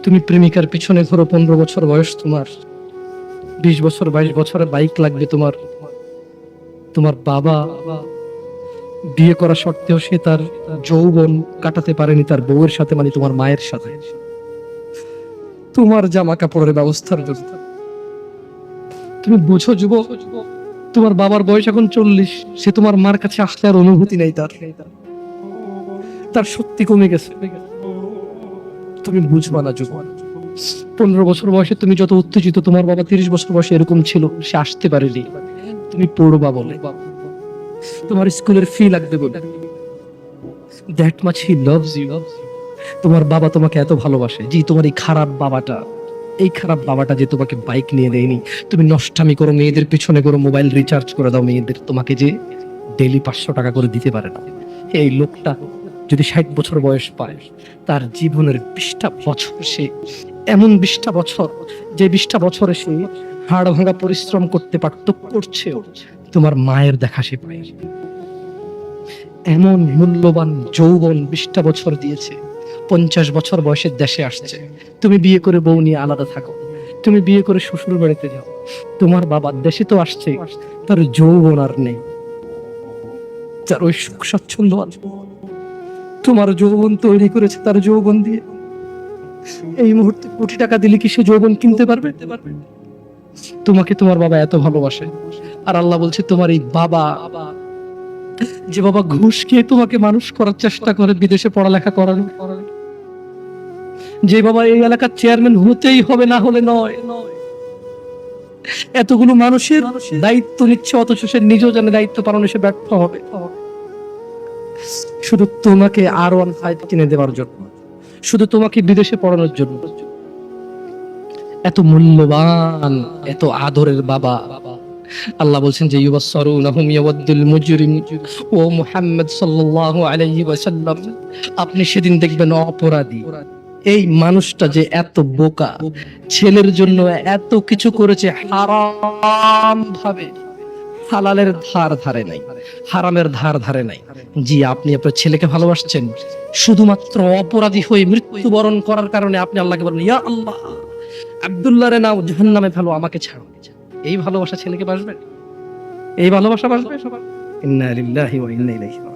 তুমি প্রেমিকার পিছনে ঘোরো, 15 বছর বয়স তোমার, 20 বছর 22 বছরের বাইক লাগবে তোমার। তোমার বাবা বিয়ে করা সত্ত্বেও সে তার যৌবন কাটাতে পারেনি তার বউয়ের সাথে, মানে তোমার মায়ের সাথে, তোমার জামা কাপড়ের ব্যবস্থার জন্য। তুমি বুঝো যুবক, তোমার বাবার বয়স এখন 40, সে তোমার মার কাছে আসলে আর অনুভূতি নেই, তার শক্তি কমে গেছে। তুমি বুঝবা না যুবক, 15 বছর বয়সে তুমি যত উত্তেজিত, তোমার বাবা 30 বছর বয়সে এরকম ছিল, সে আসতে পারেনি। তুমি পড়বা বলে, তোমার স্কুলের ফি লাগবে বলে, that much he loves you. তোমার বাবা তোমাকে এত ভালোবাসে। জি, তোমার এই খারাপ বাবাটা যে তোমাকে বাইক নিয়ে দেয়নি, তুমি নষ্টামি করো, মেয়েদের পিছনে করো, মোবাইল রিচার্জ করে দাও মেয়েদের, তোমাকে যে ডেইলি 500 টাকা করে দিতে পারে না। এই লোকটা যদি 60 বছর বয়স পায়, তার জীবনের 20টা বছর সে এমন 20টা বছর, যে 20টা বছরে সে হাড় ভাঙা পরিশ্রম করতে পারত, করছেও, তোমার মায়ের দেখা সে পায়। এমন মূল্যবান যৌবন 20টা বছর দিয়েছে, 50 বছর বয়সের দেশে আসছে। তুমি বিয়ে করে বউ নিয়ে আলাদা থাকো, তুমি বিয়ে করে শ্বশুর বাড়িতে যাও, তোমার বাবা দেশে তো আসছে, তার যৌবন আর নেই, তার ওই সুখ স্বাচ্ছন্দ্য আছে। তোমার যৌবন তৈরি করেছে তার যৌবন দিয়ে। এই মুহূর্তে কোটি টাকা দিলে কি সে যৌবন কিনতে পারবে? তোমাকে তোমার বাবা এত ভালোবাসে, আর আল্লাহ বলছে তোমার এই বাবা, যে বাবা ঘুষ খেয়ে তোমাকে মানুষ করার চেষ্টা করে, বিদেশে পড়ালেখা করানো, যে বাবা এই এলাকার চেয়ারম্যান হতেই হবে, না হলে নয়, এতগুলো মানুষের দায়িত্ব নিচ্ছে, অথচ সে নিজেও জানে দায়িত্ব পালনে সে ব্যর্থ হবে, শুধু তোমাকে R15 কিনে দেওয়ার জন্য, শুধু তোমাকে বিদেশে পড়ানোর জন্য। এত মূল্যবান, এত আদরের বাবা। আল্লাহ বলছেন যে ইউবাসসারুনাহুম ইয়াওয়াদ্দুল মুজরিম, ও মুহাম্মদ সাল্লাল্লাহু আলাইহি ওয়াসাল্লাম, আপনি সেদিন দেখবেন অপরাধী এই মানুষটা যে এত বোকা, ছেলের জন্য এত কিছু করেছে হারাম ভাবে, হালালের ধার ধারে নাই, হারামের ধার ধারে নাই। জি, আপনি আপনার ছেলেকে ভালোবাসছেন, শুধুমাত্র অপরাধী হয়ে মৃত্যুবরণ করার কারণে আপনি আল্লাহকে বলেন, ইয়া আল্লাহ, আব্দুল্লাহ রে নাও জাহান্নামে ফেলো, আমাকে ছাড়ো। এই ভালোবাসা ছেলেকে বাসবে? এই ভালোবাসা বাসবে? ইন্না লিল্লাহি ওয়া ইন্না ইলাইহি রাজিউন।